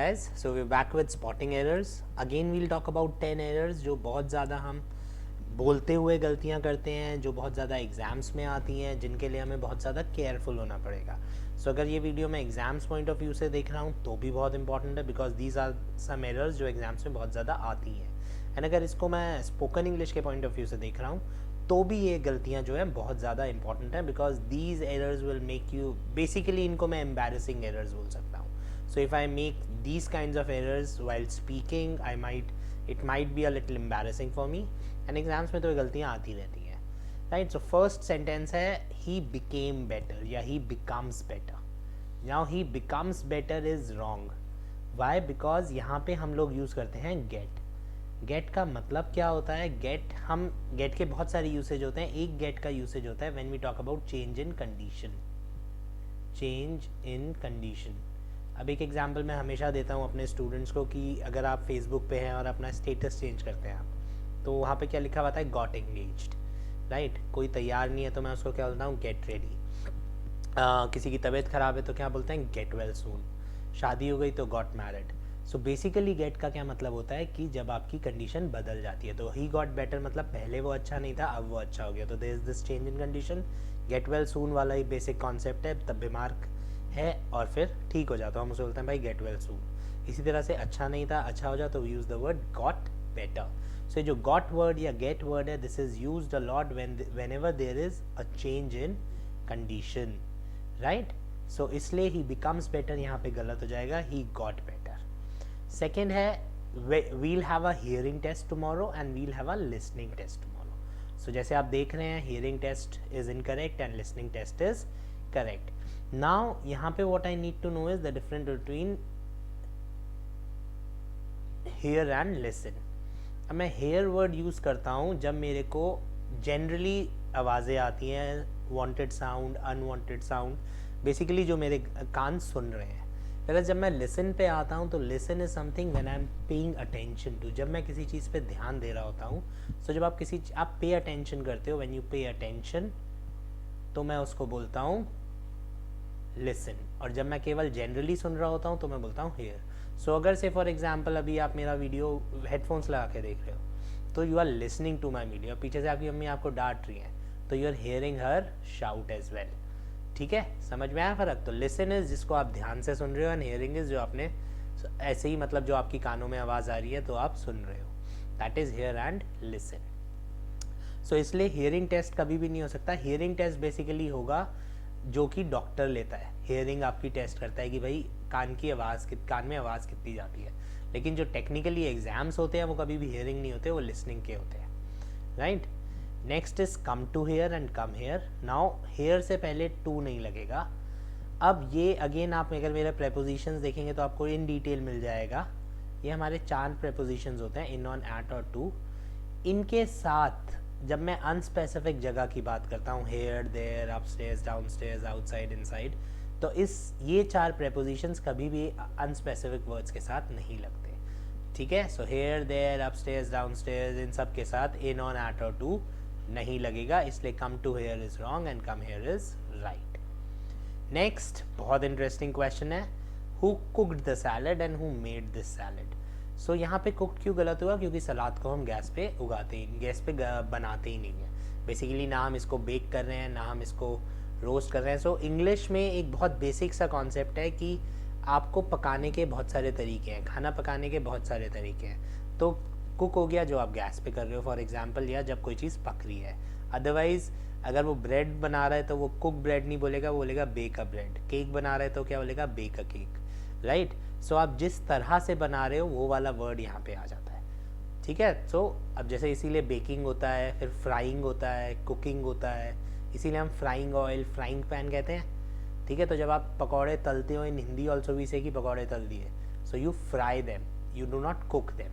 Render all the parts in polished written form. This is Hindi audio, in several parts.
guys, so we're back with spotting errors. Again we'll talk about 10 errors जो बहुत ज़्यादा हम बोलते हुए गलतियाँ करते हैं, जो बहुत ज़्यादा एग्ज़ाम्स में आती हैं, जिनके लिए हमें बहुत ज़्यादा केयरफुल होना पड़ेगा. सो अगर ये वीडियो मैं एग्ज़ाम्स पॉइंट ऑफ व्यू से देख रहा हूँ तो भी बहुत इंपॉर्टेंट है, because these are some errors जो एग्ज़ाम्स में बहुत ज़्यादा आती हैं. एंड अगर इसको मैं स्पोकन इंग्लिश के पॉइंट ऑफ व्यू से देख रहा हूँ तो भी ये गलतियाँ जो है बहुत ज़्यादा इंपॉर्टेंट हैं, because these errors will make you, basically इनको मैं एम्बैरेसिंग एरर्स बोल सकता हूँ. So if I make these kinds of errors while speaking, it might be a little embarrassing for me. And exams में तो ये गलतियाँ आती रहती हैं, right? So first sentence है he became better या he becomes better. Now he becomes better is wrong. Why? Because यहाँ पे हम लोग यूज़ करते हैं get. Get का मतलब क्या होता है? Get के बहुत सारे यूसेज होते हैं. एक get का यूसेज होता है when we talk about change in condition. Change in condition. अब एक एग्जांपल मैं हमेशा देता हूँ अपने स्टूडेंट्स को कि अगर आप फेसबुक पे हैं और अपना स्टेटस चेंज करते हैं आप, तो वहाँ पे क्या लिखा हुआ था है गॉट एंगेज्ड, राइट. कोई तैयार नहीं है तो मैं उसको क्या बोलता हूँ गेट रेडी. किसी की तबीयत ख़राब है तो क्या बोलते हैं गेट वेल सून. शादी हो गई तो got married. So basically gate का क्या मतलब होता है कि जब आपकी कंडीशन बदल जाती है. तो ही गॉट बेटर मतलब पहले वो अच्छा नहीं था, अब वो अच्छा हो गया, तो there is this change in condition. Get well soon वाला ही बेसिक कॉन्सेप्ट है. तब बीमार है और फिर ठीक हो जाता है, हम उसे बोलते हैं भाई गेट वेल सून. इसी तरह से अच्छा नहीं था, अच्छा हो जाए तो we use the word got better. So जो गॉट वर्ड या गेट वर्ड है, this is used a lot whenever there is a change in condition, right. So इसलिए ही बिकम्स बेटर यहाँ पे गलत हो जाएगा, ही गॉट बेटर. सेकेंड है we'll have a hearing test tomorrow and we'll have a listening test tomorrow. So जैसे आप देख रहे हैं hearing test is incorrect and listening test is correct. Now यहाँ पे what I need to know is the difference between hear and listen. अब मैं hear word यूज़ करता हूँ जब मेरे को generally आवाज़ें आती हैं, wanted sound, unwanted sound, basically जो मेरे कान सुन रहे हैं. पहले जब मैं listen पे आता हूँ तो listen is something when I'm paying attention to, जब मैं किसी चीज़ पे ध्यान दे रहा होता हूँ. So जब आप pay attention करते हो, when you pay attention, तो मैं उसको बोलता हूँ लिसन. और जब मैं केवल जनरली सुन रहा होता हूँ तो मैं बोलता हूँ हेयर. सो अगर से फॉर एग्जांपल अभी आप मेरा वीडियो हेडफोन्स लगा के देख रहे हो तो you are listening to my video, पीछे से आपकी मम्मी आपको डांट रही है तो you are hearing her shout as well. ठीक है, समझ में आया फ़र्क. तो लिसन इज जिसको आप ध्यान से सुन रहे हो, एंड हेयरिंग इज जो आपने ऐसे ही मतलब जो आपकी कानों में आवाज़ आ रही है तो आप सुन रहे हो. That is hear and listen. So इसलिए हियरिंग टेस्ट कभी भी नहीं हो सकता. हियरिंग टेस्ट बेसिकली होगा जो कि डॉक्टर लेता है. हियरिंग आपकी टेस्ट करता है कि भाई कान में आवाज़ कितनी जाती है. लेकिन जो टेक्निकली एग्जाम्स होते हैं वो कभी भी हियरिंग नहीं होते, वो लिसनिंग के होते हैं, right. Next is come to hear and come here. Now here से पहले टू नहीं लगेगा. अब ये अगेन आप अगर मेरे प्रेपोजिशंस देखेंगे तो आपको इन डिटेल मिल जाएगा. ये हमारे 4 प्रेपोजिशंस होते हैं, इन, ऑन, एट और टू. इनके साथ जब मैं अनस्पेसिफिक जगह की बात करता हूँ, here, there, upstairs, downstairs, outside, inside, तो ये 4 प्रेपोजिशंस कभी भी अनस्पेसिफिक वर्ड्स के साथ नहीं लगते. ठीक है. So here, there, upstairs, downstairs, इन सब के साथ इन, ऑन, एट और टू नहीं लगेगा. इसलिए come to here is wrong and come here is right. Next बहुत इंटरेस्टिंग क्वेश्चन है, who cooked the salad and who made this salad. So यहाँ पे कुक क्यों गलत हुआ? क्योंकि सलाद को हम गैस पे बनाते ही नहीं है. बेसिकली ना हम इसको बेक कर रहे हैं, ना हम इसको रोस्ट कर रहे हैं. सो इंग्लिश में एक बहुत बेसिक सा कॉन्सेप्ट है कि आपको पकाने के बहुत सारे तरीके हैं, खाना पकाने के बहुत सारे तरीके हैं. तो कुक हो गया जो आप गैस पे कर रहे हो फॉर एग्जांपल, या जब कोई चीज़ पक रही है. अदरवाइज़ अगर वो ब्रेड बना रहा है तो वो कुक ब्रेड नहीं बोलेगा, वो बोलेगा बेक अ ब्रेड. केक बना रहा है तो क्या बोलेगा? Bake a cake, right. So आप जिस तरह से बना रहे हो वो वाला वर्ड यहाँ पे आ जाता है. ठीक है. सो अब जैसे इसीलिए बेकिंग होता है, फिर फ्राइंग होता है, कुकिंग होता है, इसीलिए हम फ्राइंग ऑयल, फ्राइंग पैन कहते हैं. ठीक है. तो जब आप पकौड़े तलते हो, इन हिंदी ऑल्सो वी से कि पकौड़े तल दिए, so you fry them, you do not cook them,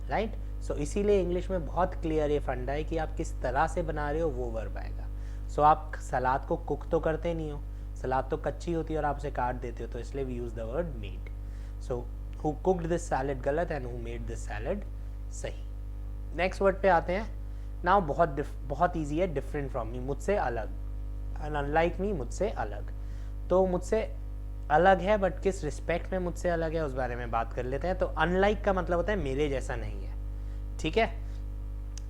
right. So इसीलिए इंग्लिश में बहुत क्लियर ये फंडा है कि आप किस तरह से बना रहे हो वो वर्ब आएगा. सो आप सलाद को कुक तो करते नहीं हो, सलाद तो कच्ची होती है और आप उसे काट देते हो, तो इसलिए we use the word made. So, who cooked this salad गलत and who made this salad सही. नेक्स्ट वर्ड पे आते हैं. नाउ बहुत ईजी है. डिफरेंट फ्रॉम मी, मुझसे अलग, एंड अनलाइक मी, मुझसे अलग. तो मुझसे अलग है, बट किस रिस्पेक्ट में मुझसे अलग है उस बारे में बात कर लेते हैं। तो अनलाइक का मतलब होता है मेरे जैसा नहीं है, ठीक है।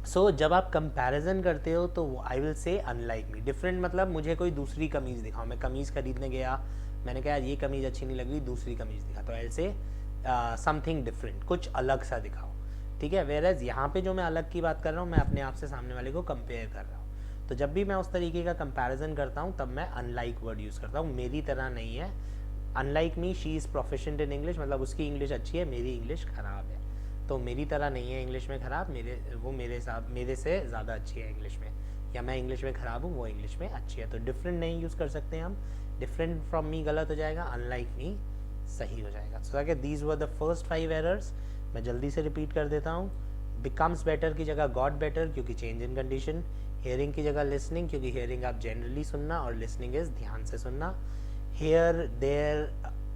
सो जब आप कंपैरिजन करते हो तो I will say unlike me. Different मतलब मुझे कोई दूसरी कमीज़ दिखाओ, मैं कमीज़ खरीदने गया, मैंने कहा यार ये कमीज़ अच्छी नहीं लग रही, दूसरी कमीज़ दिखा, तो आई से समथिंग डिफरेंट, कुछ अलग सा दिखाओ, ठीक है। वेयर यहाँ पे जो मैं अलग की बात कर रहा हूँ, मैं अपने आप से सामने वाले को कंपेयर कर रहा हूँ। तो जब भी मैं उस तरीके का कंपैरिजन करता हूँ तब मैं अनलाइक वर्ड यूज़ करता हूँ, मेरी तरह नहीं है। Unlike me she is proficient in English, मतलब उसकी इंग्लिश अच्छी है, मेरी इंग्लिश ख़राब है, तो मेरी तरह नहीं है इंग्लिश में ख़राब, वो मेरे से ज़्यादा अच्छी है इंग्लिश में, या मैं इंग्लिश में ख़राब हूँ वो इंग्लिश में अच्छी है। तो डिफरेंट नहीं यूज़ कर सकते हैं हम, डिफरेंट फ्रॉम मी गलत हो जाएगा, अनलाइक मी सही हो जाएगा। सो कि these were the first 5 errors. मैं जल्दी से रिपीट कर देता हूँ। बिकम्स बेटर की जगह गॉट बेटर, क्योंकि चेंज इन कंडीशन। हेयरिंग की जगह लिसनिंग, क्योंकि हेयरिंग आप जनरली सुनना और लिसनिंग इज़ ध्यान से सुनना। Here, there,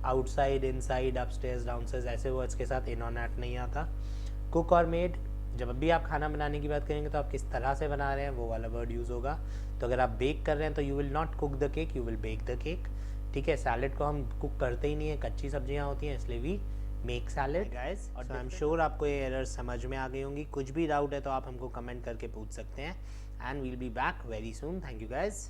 outside, inside, upstairs, downstairs, ऐसे वर्ड्स के साथ इन ऑन एट नहीं आता। कुक और मेड, जब भी आप खाना बनाने की बात करेंगे तो आप किस तरह से बना रहे हैं वो वाला वर्ड यूज़ होगा। तो अगर आप बेक कर रहे हैं तो you will not cook the cake, you will bake the cake, ठीक है। सैलेड को हम कुक करते ही नहीं है, कच्ची सब्जियां होती हैं, इसलिए भी मेक सैलेड गाइस। और आई एम श्योर आपको ये एरर समझ में आ गई होंगी। कुछ भी डाउट है तो आप हमको कमेंट करके पूछ सकते हैं, and we'll be back very soon. Thank you guys.